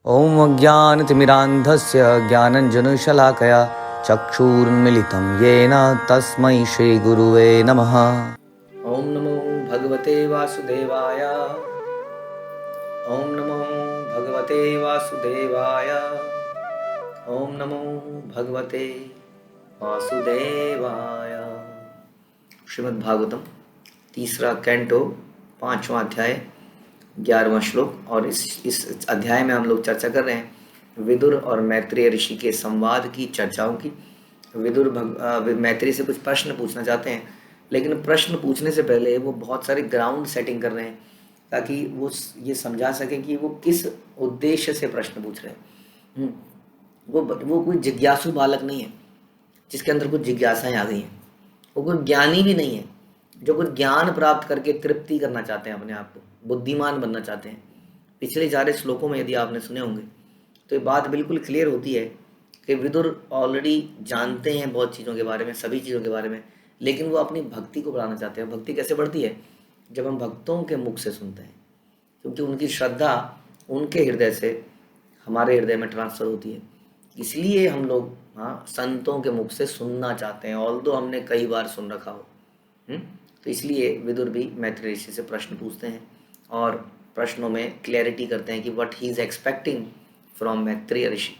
ॐ अज्ञानतिमिरान्धस्य ज्ञानञ्जनशलाकया चक्षुरुन्मिलितं येन तस्मै श्रीगुरुवे नमः। ॐ नमो भगवते वासुदेवाय। ॐ नमो भगवते वासुदेवाय। ॐ नमो भगवते वासुदेवाय। श्रीमद् भागवतम तीसरा कैंटो 5वां अध्याय 11वां श्लोक। और इस अध्याय में हम लोग चर्चा कर रहे हैं विदुर और मैत्रेय ऋषि के संवाद की, चर्चाओं की। विदुर मैत्रेय से कुछ प्रश्न पूछना चाहते हैं, लेकिन प्रश्न पूछने से पहले वो बहुत सारे ग्राउंड सेटिंग कर रहे हैं ताकि वो ये समझा सकें कि वो किस उद्देश्य से प्रश्न पूछ रहे हैं। वो कोई जिज्ञासु बालक नहीं है जिसके अंदर कुछ जिज्ञासाएं आ गई हैं। वो कोई ज्ञानी भी नहीं है जो कुछ ज्ञान प्राप्त करके तृप्ति करना चाहते हैं, अपने आप को बुद्धिमान बनना चाहते हैं। पिछले 4 श्लोकों में यदि आपने सुने होंगे तो ये बात बिल्कुल क्लियर होती है कि विदुर ऑलरेडी जानते हैं बहुत चीज़ों के बारे में, सभी चीज़ों के बारे में, लेकिन वो अपनी भक्ति को बढ़ाना चाहते हैं। भक्ति कैसे बढ़ती है? जब हम भक्तों के मुख से सुनते हैं, क्योंकि उनकी श्रद्धा उनके हृदय से हमारे हृदय में ट्रांसफर होती है। इसलिए हम लोग संतों के मुख से सुनना चाहते हैं, ऑल्दो हमने कई बार सुन रखा हो। तो इसलिए विदुर भी मैत्रेय ऋषि से प्रश्न पूछते हैं और प्रश्नों में क्लैरिटी करते हैं कि what he is expecting from Maitreya Rishi.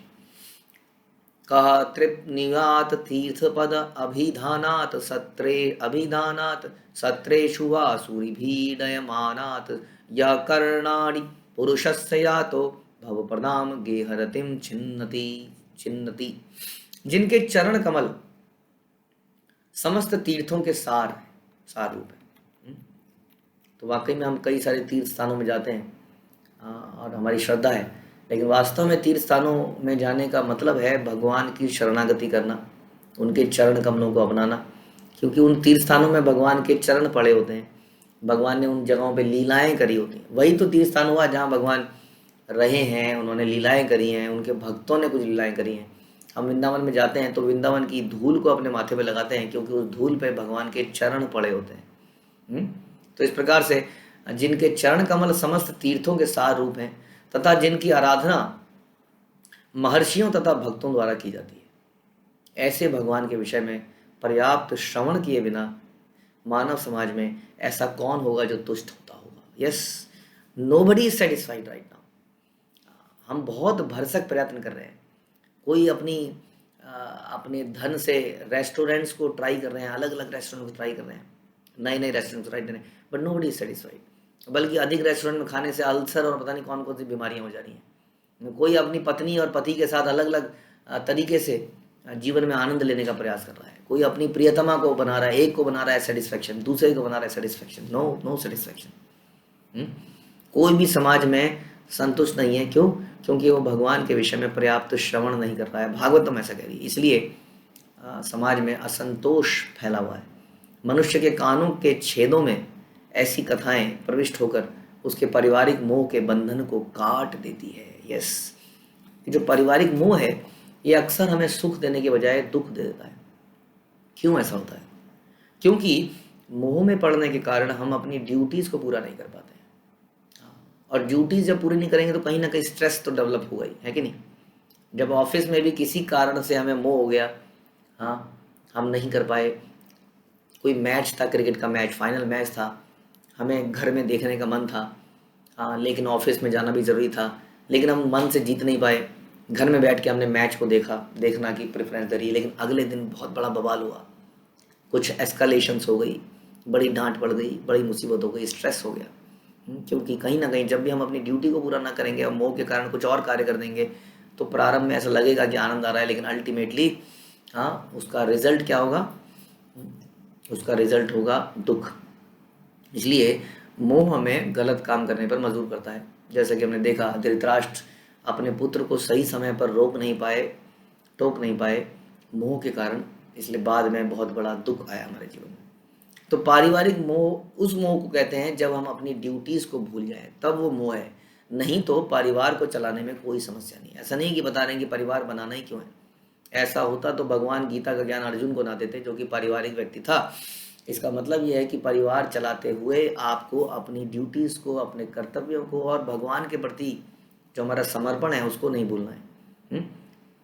कहा तृप्नियात तीर्थ पद अभिधानात सत्रेषु वा सूरिभीडयमानात या कर्णाणि पुरुषस्य यातो भवप्रदाम गेहरतिम छिन्नति। जिनके चरण कमल समस्त तीर्थों के सार रूप है। तो वाकई में हम कई सारे तीर्थ स्थानों में जाते हैं और हमारी श्रद्धा है, लेकिन वास्तव में तीर्थ स्थानों में जाने का मतलब है भगवान की शरणागति करना, उनके चरण कमलों को अपनाना, क्योंकि उन तीर्थ स्थानों में भगवान के चरण पड़े होते हैं। भगवान ने उन जगहों पे लीलाएं करी होती हैं। वही तो तीर्थ स्थान हुआ जहाँ भगवान रहे हैं, उन्होंने लीलाएं करी हैं, उनके भक्तों ने कुछ लीलाएं करी हैं। हम वृंदावन में जाते हैं तो वृंदावन की धूल को अपने माथे पे लगाते हैं, क्योंकि उस धूल पे भगवान के चरण पड़े होते हैं। तो इस प्रकार से जिनके चरण कमल समस्त तीर्थों के सार रूप हैं तथा जिनकी आराधना महर्षियों तथा भक्तों द्वारा की जाती है, ऐसे भगवान के विषय में पर्याप्त श्रवण किए बिना मानव समाज में ऐसा कौन होगा जो तुष्ट होता होगा? Yes, nobody is satisfied right now. हम बहुत भरसक प्रयत्न कर रहे हैं। कोई अपने धन से रेस्टोरेंट्स को ट्राई कर रहे हैं, अलग अलग रेस्टोरेंट को ट्राई कर रहे हैं, नए रेस्टोरेंट को ट्राई कर रहे हैं, बट नोबडी इज सेटिस्फाइड। बल्कि अधिक रेस्टोरेंट में खाने से अल्सर और पता नहीं कौन कौन सी बीमारियां हो जा रही हैं। कोई अपनी पत्नी और पति के साथ अलग अलग तरीके से जीवन में आनंद लेने का प्रयास कर रहा है। कोई अपनी प्रियतमा को बना रहा है, एक को बना रहा है सेटिस्फेक्शन, दूसरे को बना रहा है सेटिस्फेक्शन। No satisfaction. कोई भी समाज में संतुष्ट नहीं है। क्यों? क्योंकि वो भगवान के विषय में पर्याप्त श्रवण नहीं कर रहा है। भागवतम ऐसा कह रही है। इसलिए समाज में असंतोष फैला हुआ है। मनुष्य के कानों के छेदों में ऐसी कथाएं प्रविष्ट होकर उसके पारिवारिक मोह के बंधन को काट देती है। यस, जो पारिवारिक मोह है ये अक्सर हमें सुख देने के बजाय दुख दे देता है। क्यों ऐसा होता है? क्योंकि मोह में पड़ने के कारण हम अपनी ड्यूटीज को पूरा नहीं कर पाते हैं, और ड्यूटीज जब पूरी नहीं करेंगे तो कहीं ना कहीं स्ट्रेस तो डेवलप होगा ही, है कि नहीं? जब ऑफिस में भी किसी कारण से हमें मोह हो गया, हम नहीं कर पाए, कोई मैच था, क्रिकेट का मैच, फाइनल मैच था, हमें घर में देखने का मन था, लेकिन ऑफिस में जाना भी ज़रूरी था, लेकिन हम मन से जीत नहीं पाए। घर में बैठ के हमने मैच को देखना की प्रेफरेंस करी, लेकिन अगले दिन बहुत बड़ा बवाल हुआ, कुछ एस्कलेशंस हो गई, बड़ी डांट पड़ गई, बड़ी मुसीबत हो गई, स्ट्रेस हो गया। क्योंकि कहीं ना कहीं जब भी हम अपनी ड्यूटी को पूरा ना करेंगे और मोह के कारण कुछ और कार्य कर देंगे तो प्रारंभ में ऐसा लगेगा कि आनंद आ रहा है, लेकिन अल्टीमेटली उसका रिजल्ट क्या होगा? उसका रिजल्ट होगा दुख। इसलिए मोह हमें गलत काम करने पर मजबूर करता है। जैसे कि हमने देखा, धृतराष्ट्र अपने पुत्र को सही समय पर टोक नहीं पाए मोह के कारण, इसलिए बाद में बहुत बड़ा दुख आया हमारे जीवन में। तो पारिवारिक मोह उस मोह को कहते हैं जब हम अपनी ड्यूटीज को भूल जाएं, तब वो मोह है। नहीं तो परिवार को चलाने में कोई समस्या नहीं। ऐसा नहीं कि बता रहे हैं कि परिवार बनाना ही क्यों है। ऐसा होता तो भगवान गीता का ज्ञान अर्जुन को ना देते, जो कि पारिवारिक व्यक्ति था। इसका मतलब यह है कि परिवार चलाते हुए आपको अपनी ड्यूटीज को, अपने कर्तव्यों को और भगवान के प्रति जो हमारा समर्पण है उसको नहीं भूलना है।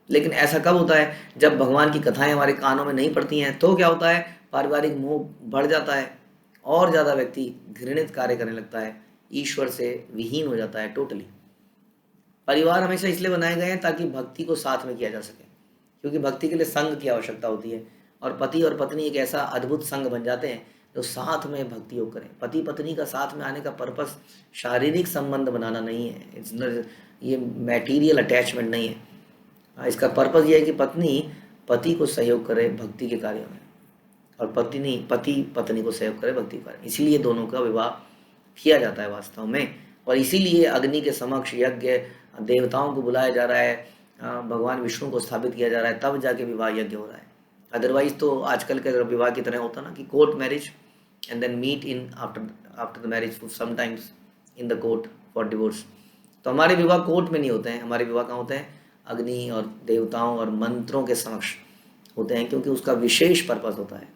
लेकिन ऐसा कब होता है? जब भगवान की कथाएं हमारे कानों में नहीं पड़ती हैं तो क्या होता है? पारिवारिक मोह बढ़ जाता है और ज़्यादा व्यक्ति घृणित कार्य करने लगता है, ईश्वर से विहीन हो जाता है टोटली। परिवार हमेशा इसलिए बनाए गए हैं ताकि भक्ति को साथ में किया जा सके, क्योंकि भक्ति के लिए संघ की आवश्यकता होती है, और पति और पत्नी एक ऐसा अद्भुत संघ बन जाते हैं जो साथ में भक्ति योग करें। पति पत्नी का साथ में आने का पर्पस शारीरिक संबंध बनाना नहीं है, ये मैटीरियल अटैचमेंट नहीं है। इसका पर्पस ये है कि पत्नी पति को सहयोग करे भक्ति के कार्यों में, और पति पत्नी को सहयोग करे भक्ति के कार्य में। इसीलिए दोनों का विवाह किया जाता है वास्तव में, और इसीलिए अग्नि के समक्ष यज्ञ, देवताओं को बुलाया जा रहा है, भगवान विष्णु को स्थापित किया जा रहा है, तब जाके विवाह यज्ञ हो रहा है। अदरवाइज तो आजकल के विवाह की तरह होता ना कि court marriage and then meet in after the marriage sometimes in the court for divorce. तो हमारे विवाह कोर्ट में नहीं होते हैं, हमारे विवाह कहाँ होते हैं? अग्नि और देवताओं और मंत्रों के समक्ष होते हैं, क्योंकि उसका विशेष पर्पस होता है,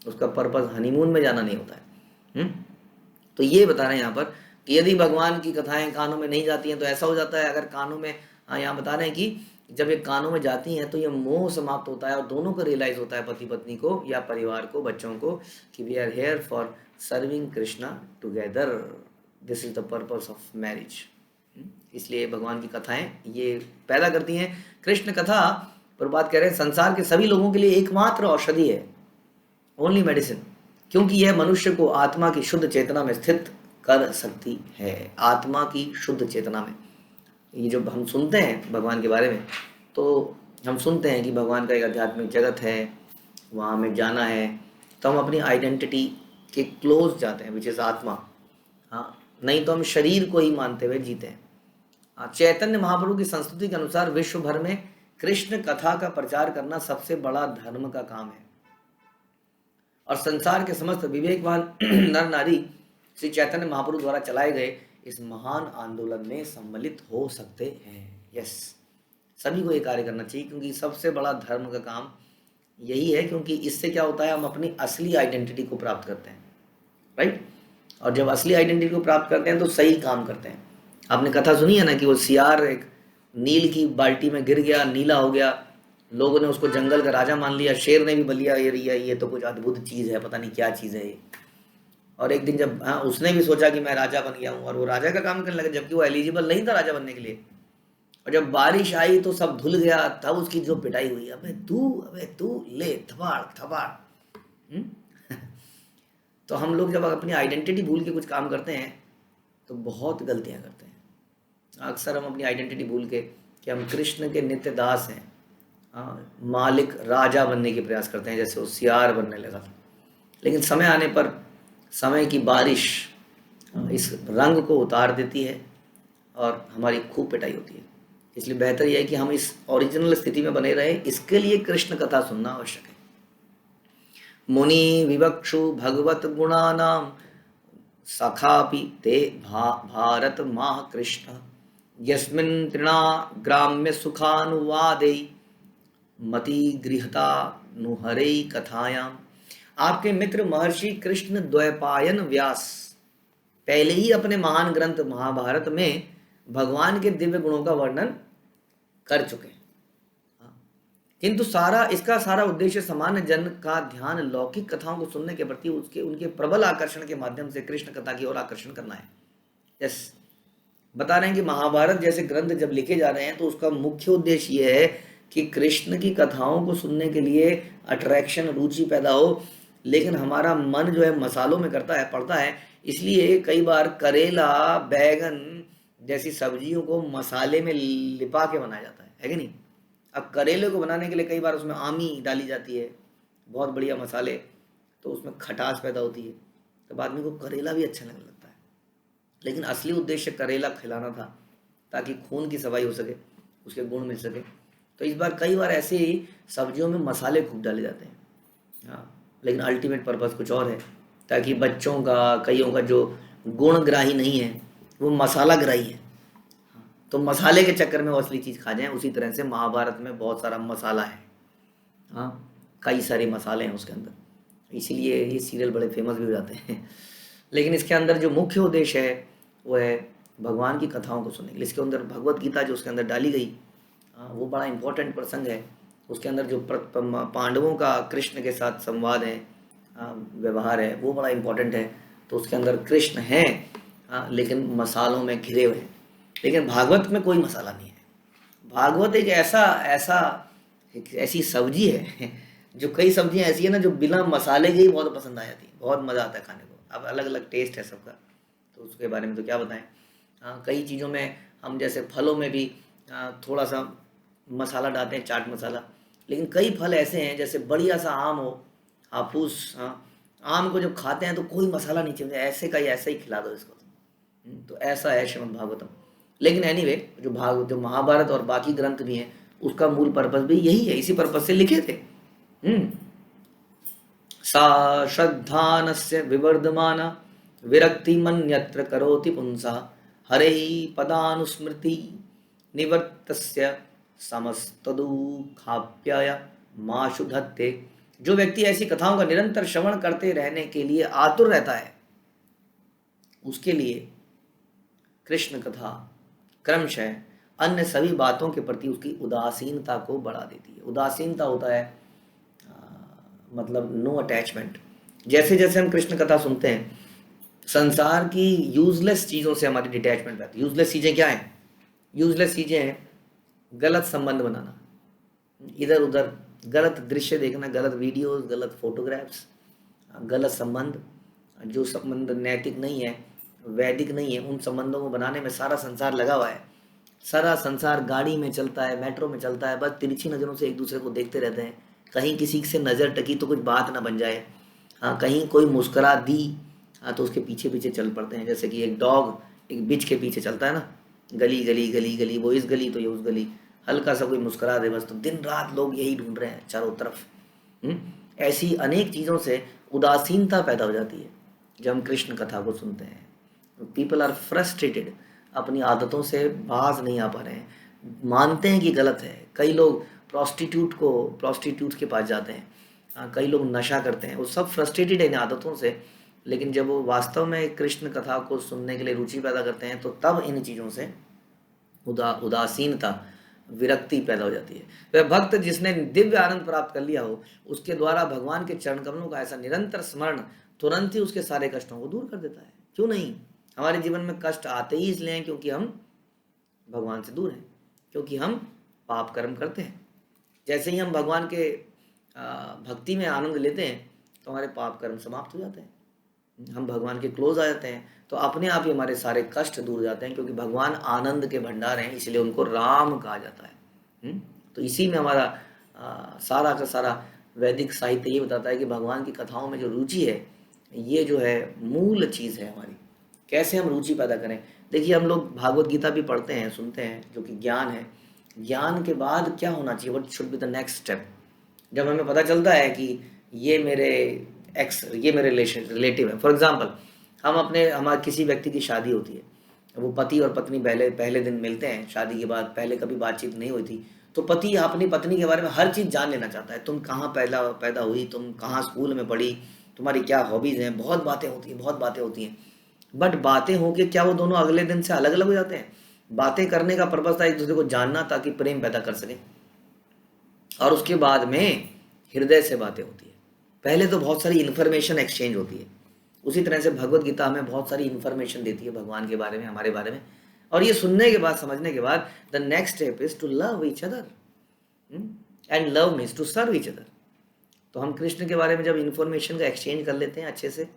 उसका पर्पस हनीमून में जाना नहीं होता है। तो ये बता रहे हैं यहाँ पर कि यदि भगवान की कथाएं कानों में नहीं जाती हैं तो ऐसा हो जाता है, अगर कानों में, यहाँ बता रहे हैं कि जब ये कानों में जाती हैं तो ये मोह समाप्त होता है और दोनों को रियलाइज होता है, पति पत्नी को या परिवार को, बच्चों को, कि we are here for serving Krishna together, this is the purpose of marriage. इसलिए भगवान की कथाएं ये पैदा करती हैं। कृष्ण कथा पर बात कह रहे हैं संसार के सभी लोगों के लिए एकमात्र औषधि है, ओनली मेडिसिन, क्योंकि यह मनुष्य को आत्मा की शुद्ध चेतना में स्थित कर सकती है। आत्मा की शुद्ध चेतना में, ये जो हम सुनते हैं भगवान के बारे में, तो हम सुनते हैं कि भगवान का एक आध्यात्मिक जगत है, वहाँ हमें जाना है, तो हम अपनी आइडेंटिटी के क्लोज जाते हैं, विच इज़ आत्मा। हाँ, नहीं तो हम शरीर को ही मानते हुए जीते हैं। चैतन्य महाप्रभु की संस्कृति के अनुसार विश्व भर में कृष्ण कथा का प्रचार करना सबसे बड़ा धर्म का काम है, और संसार के समस्त विवेकवान नर नारी श्री चैतन्य महाप्रभु द्वारा चलाए गए इस महान आंदोलन में सम्मिलित हो सकते हैं। यस, सभी को ये कार्य करना चाहिए, क्योंकि सबसे बड़ा धर्म का काम यही है, क्योंकि इससे क्या होता है? हम अपनी असली आइडेंटिटी को प्राप्त करते हैं, राइट? और जब असली आइडेंटिटी को प्राप्त करते हैं तो सही काम करते हैं। आपने कथा सुनी है ना कि वो सियार एक नील की बाल्टी में गिर गया, नीला हो गया, लोगों ने उसको जंगल का राजा मान लिया, शेर ने भी बलिया ये तो कुछ अद्भुत चीज़ है, पता नहीं क्या चीज़ है ये। और एक दिन जब उसने भी सोचा कि मैं राजा बन गया हूँ, और वो राजा का काम करने लगा, जबकि वो एलिजिबल नहीं था राजा बनने के लिए। और जब बारिश आई तो सब धुल गया, तब उसकी जो पिटाई हुई, अबे तू ले थपाड़ थपाड़। तो हम लोग जब अपनी आइडेंटिटी भूल के कुछ काम करते हैं तो बहुत गलतियाँ करते हैं। अक्सर हम अपनी आइडेंटिटी भूल के कि हम कृष्ण के नित्य दास हैं, मालिक राजा बनने के प्रयास करते हैं, जैसे होशियार बनने लगा। लेकिन समय आने पर समय की बारिश इस रंग को उतार देती है और हमारी खूब पिटाई होती है। इसलिए बेहतर यह है कि हम इस ओरिजिनल स्थिति में बने रहें। इसके लिए कृष्ण कथा सुनना आवश्यक है। मुनि विवक्षु भगवत गुणानाम सखापि ते भारत माह कृष्ण यस्मिन् तृणा ग्राम्य सुखानुवादे मति गृहता नुहरे कथायाम। आपके मित्र महर्षि कृष्ण द्वैपायन व्यास पहले ही अपने महान ग्रंथ महाभारत में भगवान के दिव्य गुणों का वर्णन कर चुके हैं, किंतु इसका सारा उद्देश्य सामान्य जन का ध्यान लौकिक कथाओं को सुनने के प्रति उनके प्रबल आकर्षण के माध्यम से कृष्ण कथा की ओर आकर्षण करना है। यस, बता रहे हैं कि महाभारत जैसे ग्रंथ जब लिखे जा रहे हैं तो उसका मुख्य उद्देश्य ये है कि कृष्ण की कथाओं को सुनने के लिए अट्रैक्शन, रुचि पैदा हो। लेकिन हमारा मन जो है मसालों में पड़ता है, इसलिए कई बार करेला, बैगन जैसी सब्जियों को मसाले में लिपा के बनाया जाता है कि नहीं? अब करेले को बनाने के लिए कई बार उसमें आमी डाली जाती है, बहुत बढ़िया मसाले, तो उसमें खटास पैदा होती है, तब आदमी को करेला भी अच्छा लगने लगता है। लेकिन असली उद्देश्य करेला खिलाना था ताकि खून की सफाई हो सके, उसके गुण मिल सके। तो इस बार कई बार ऐसे ही सब्जियों में मसाले खूब डाले जाते हैं, हाँ, लेकिन अल्टीमेट पर्पस कुछ और है, ताकि बच्चों का, कईयों का जो गुणग्राही नहीं है वो मसाला ग्राही है, तो मसाले के चक्कर में वो असली चीज़ खा जाएं। उसी तरह से महाभारत में बहुत सारा मसाला है, हाँ, कई सारे मसाले हैं उसके अंदर, इसीलिए ये सीरियल बड़े फेमस भी हो जाते हैं। लेकिन इसके अंदर जो मुख्य उद्देश्य है वो है भगवान की कथाओं को सुनने के लिए। इसके अंदर भगवत गीता जो उसके अंदर डाली गई, वो बड़ा इम्पोर्टेंट प्रसंग है। उसके अंदर जो पांडवों का कृष्ण के साथ संवाद है, व्यवहार है, वो बड़ा इम्पोर्टेंट है। तो उसके अंदर कृष्ण हैं, लेकिन मसालों में घिरे हुए हैं। लेकिन भागवत में कोई मसाला नहीं है। भागवत एक एक ऐसी सब्जी है जो कई सब्जियां ऐसी है ना जो बिना मसाले के ही बहुत पसंद आ जाती है, बहुत मज़ा आता है खाने को। अब अलग अलग टेस्ट है सबका, तो उसके बारे में तो क्या बताएं। कई चीज़ों में हम जैसे फलों में भी थोड़ा सा मसाला डालते हैं, चाट मसाला। लेकिन कई फल ऐसे हैं, जैसे बढ़िया सा आम हो, हाफूस, आम को जब खाते हैं तो कोई मसाला नहीं चाहिए, ऐसे का ही ऐसे ही खिला दो इसको। तो ऐसा है श्रीमद् भागवतम। लेकिन एनीवे, जो महाभारत और बाकी ग्रंथ भी हैं, उसका मूल पर्पस भी यही है, इसी पर्पस से लिखे थे। सा श्रद्धानस्य विवर्धमाना विरक्ति मन्यत्र करोति पुंसा हरे पदानुस्मृति निवर्तस्य समस्त दुखाप्याय माशु धत्ते। जो व्यक्ति ऐसी कथाओं का निरंतर श्रवण करते रहने के लिए आतुर रहता है, उसके लिए कृष्ण कथा क्रमशः अन्य सभी बातों के प्रति उसकी उदासीनता को बढ़ा देती है। उदासीनता होता है मतलब नो अटैचमेंट। जैसे जैसे हम कृष्ण कथा सुनते हैं, संसार की यूजलेस चीज़ों से हमारी डिटैचमेंट रहती है। यूजलेस चीज़ें क्या हैं? यूजलेस चीज़ें हैं गलत संबंध बनाना, इधर उधर गलत दृश्य देखना, गलत वीडियोस, गलत फोटोग्राफ्स, गलत संबंध, जो संबंध नैतिक नहीं है, वैदिक नहीं है, उन संबंधों को बनाने में सारा संसार लगा हुआ है। सारा संसार गाड़ी में चलता है, मेट्रो में चलता है, बस तिरछी नज़रों से एक दूसरे को देखते रहते हैं। कहीं किसी से नज़र टकी तो कुछ बात ना बन जाए, कहीं कोई मुस्कुरा दी तो उसके पीछे पीछे चल पड़ते हैं। जैसे कि एक डॉग एक बिच के पीछे चलता है ना, गली गली गली गली, वो इस गली तो ये उस गली, हल्का सा कोई मुस्कुरा दे बस, तो दिन रात लोग यही ढूंढ रहे हैं चारों तरफ। ऐसी अनेक चीज़ों से उदासीनता पैदा हो जाती है जब हम कृष्ण कथा को सुनते हैं। पीपल आर फ्रस्ट्रेटेड, अपनी आदतों से बाज नहीं आ पा रहे हैं, मानते हैं कि गलत है। कई लोग प्रोस्टिट्यूट के पास जाते हैं, कई लोग नशा करते हैं, वो सब फ्रस्ट्रेटेड है इन आदतों से। लेकिन जब वो वास्तव में कृष्ण कथा को सुनने के लिए रुचि पैदा करते हैं, तो तब इन चीज़ों से उदासीनता, विरक्ति पैदा हो जाती है। वह भक्त जिसने दिव्य आनंद प्राप्त कर लिया हो, उसके द्वारा भगवान के चरण कमलों का ऐसा निरंतर स्मरण तुरंत ही उसके सारे कष्टों को दूर कर देता है। क्यों नहीं? हमारे जीवन में कष्ट आते ही इसलिए हैं क्योंकि हम भगवान से दूर हैं, क्योंकि हम पाप कर्म करते हैं। जैसे ही हम भगवान के भक्ति में आनंद लेते हैं तो हमारे पाप कर्म समाप्त हो जाते हैं, हम भगवान के क्लोज आ जाते हैं, तो अपने आप ही हमारे सारे कष्ट दूर जाते हैं। क्योंकि भगवान आनंद के भंडार हैं, इसलिए उनको राम कहा जाता है। तो इसी में हमारा सारा का सारा वैदिक साहित्य ये बताता है कि भगवान की कथाओं में जो रुचि है, ये जो है मूल चीज़ है हमारी। कैसे हम रुचि पैदा करें? देखिए, हम लोग भागवत गीता भी पढ़ते हैं, सुनते हैं, जो कि ज्ञान है। ज्ञान के बाद क्या होना चाहिए? What should be the next step? जब हमें पता चलता है कि ये मेरे रिलेटिव है। फॉर एग्जांपल, हमारे किसी व्यक्ति की शादी होती है, वो पति और पत्नी पहले दिन मिलते हैं, शादी के बाद पहले कभी बातचीत नहीं हुई थी, तो पति अपनी पत्नी के बारे में हर चीज़ जान लेना चाहता है। तुम कहाँ पैदा हुई, तुम कहाँ स्कूल में पढ़ी, तुम्हारी क्या हॉबीज़ हैं, बहुत बातें होती हैं। बट बातें होके क्या वो दोनों अगले दिन से अलग अलग हो जाते हैं? बातें करने का पर्पस था एक दूसरे को जानना, ताकि प्रेम पैदा कर सके, और उसके बाद में हृदय से बातें होती है। पहले तो बहुत सारी इन्फॉर्मेशन एक्सचेंज होती है। उसी तरह से भगवत गीता हमें बहुत सारी इन्फॉर्मेशन देती है भगवान के बारे में, हमारे बारे में। और ये सुनने के बाद, समझने के बाद, the next step is to love each other, and love means to serve each other. तो हम कृष्ण के बारे में जब इन्फॉर्मेशन का एक्सचेंज कर लेते हैं, अच्छे से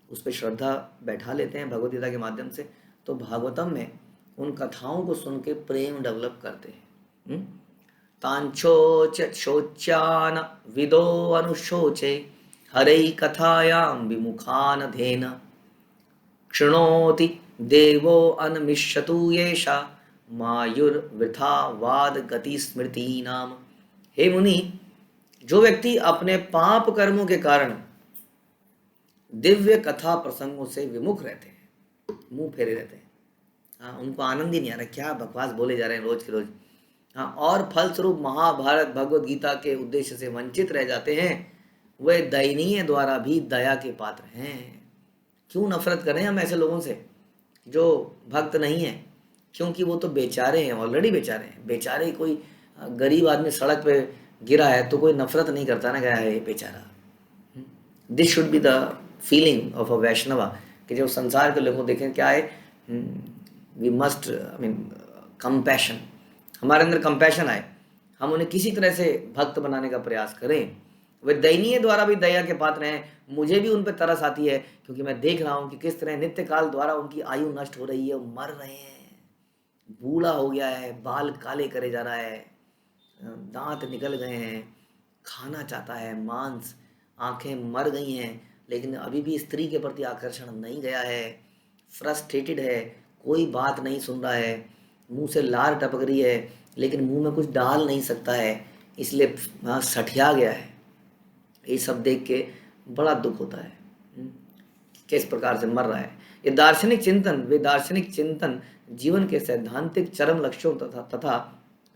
उस पर श्रद्धा बैठा लेते हैं भगवत गीता के माध्यम से, तो भागवतम में उन कथाओं को सुन के प्रेम डेवलप करते हैं। तांचोच शोच्यान विदो अनुशोचे हरै कथायां विमुखानधेन क्षृणोति देवो अनमिष्यतु येषा मायुर्वृथा वाद गति स्मृति नाम। हे मुनि, जो व्यक्ति अपने पाप कर्मों के कारण दिव्य कथा प्रसंगों से विमुख रहते हैं, मुंह फेरे रहते हैं, उनको आनंद ही नहीं आ रहा, क्या बकवास बोले जा रहे हैं रोज के रोज, और फलस्वरूप महाभारत भगवत गीता के उद्देश्य से वंचित रह जाते हैं, वे दयनीय द्वारा भी दया के पात्र हैं। क्यों नफरत करें हम ऐसे लोगों से जो भक्त नहीं है, क्योंकि वो तो बेचारे हैं, ऑलरेडी बेचारे हैं। बेचारे कोई गरीब आदमी सड़क पे गिरा है तो कोई नफरत नहीं करता ना, क्या है ये बेचारा। This should be the feeling of a Vaishnava, कि जब संसार के लोगों को देखें क्या है, we must I mean compassion, हमारे अंदर कंपैशन आए, हम उन्हें किसी तरह से भक्त बनाने का प्रयास करें। वे दयनीय द्वारा भी दया के पात्र हैं, मुझे भी उन पर तरस आती है, क्योंकि मैं देख रहा हूँ कि किस तरह नित्य काल द्वारा उनकी आयु नष्ट हो रही है, वो मर रहे हैं, बूढ़ा हो गया है, बाल काले करे जा रहा है, दांत निकल गए हैं, खाना चाहता है मांस, आंखें मर गई हैं, लेकिन अभी भी स्त्री के प्रति आकर्षण नहीं गया है, फ्रस्ट्रेटेड है, कोई बात नहीं सुन रहा है, मुंह से लार टपक रही है लेकिन मुंह में कुछ डाल नहीं सकता है, इसलिए सठिया गया है। ये सब देख के बड़ा दुख होता है, किस प्रकार से मर रहा है। ये दार्शनिक चिंतन, वे दार्शनिक चिंतन जीवन के सैद्धांतिक चरम लक्ष्यों तथा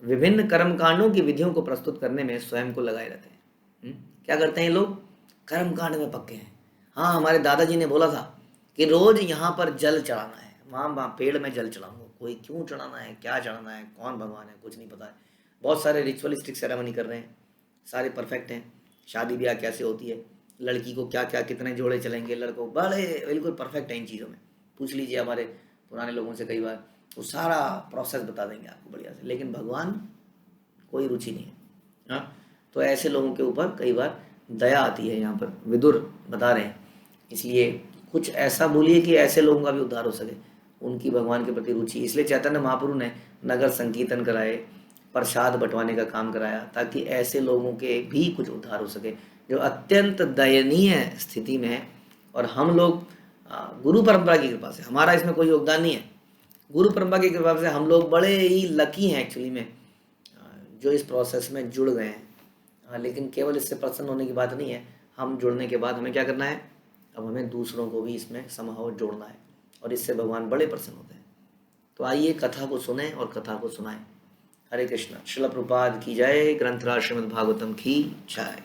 विभिन्न कर्मकांडों की विधियों को प्रस्तुत करने में स्वयं को लगाए रहते हैं। क्या करते हैं लोग? कर्मकांड में पक्के हैं। हाँ, हमारे दादाजी ने बोला था कि रोज यहाँ पर जल चढ़ाना है, वहाँ पेड़ में जल चढ़ाऊंगा। कोई क्यों चढ़ाना है, क्या चढ़ाना है, कौन भगवान है, कुछ नहीं पता है। बहुत सारे रिचुअलिस्टिक सेरेमनी कर रहे हैं, सारे परफेक्ट हैं। शादी ब्याह कैसे होती है, लड़की को क्या क्या कितने जोड़े चलेंगे, लड़कों बड़े बिल्कुल परफेक्ट हैं इन चीज़ों में। पूछ लीजिए हमारे पुराने लोगों से, कई बार वो सारा प्रोसेस बता देंगे आपको बढ़िया से, लेकिन भगवान कोई रुचि नहीं है। हाँ, तो ऐसे लोगों के ऊपर कई बार दया आती है, यहाँ पर विदुर बता रहे हैं। इसलिए कुछ ऐसा बोलिए कि ऐसे लोगों का भी उद्धार हो सके, उनकी भगवान के प्रति रुचि। इसलिए चैतन्य महाप्रभु ने नगर संकीर्तन कराए, प्रसाद बंटवाने का काम कराया, ताकि ऐसे लोगों के भी कुछ उद्धार हो सके जो अत्यंत दयनीय स्थिति में है। और हम लोग गुरु परंपरा की कृपा से, हमारा इसमें कोई योगदान नहीं है, गुरु परंपरा की कृपा से हम लोग बड़े ही लकी हैं एक्चुअली में, जो इस प्रोसेस में जुड़ गए हैं। लेकिन केवल इससे प्रसन्न होने की बात नहीं है, हम जुड़ने के बाद हमें क्या करना है, अब हमें दूसरों को भी इसमें समहाउ जोड़ना है, और इससे भगवान बड़े प्रसन्न होते हैं। तो आइए कथा को सुने और कथा को सुनाएं। हरे कृष्णा। श्रील प्रभुपाद की जय। ग्रंथराज श्रीमद् भागवतम की जय।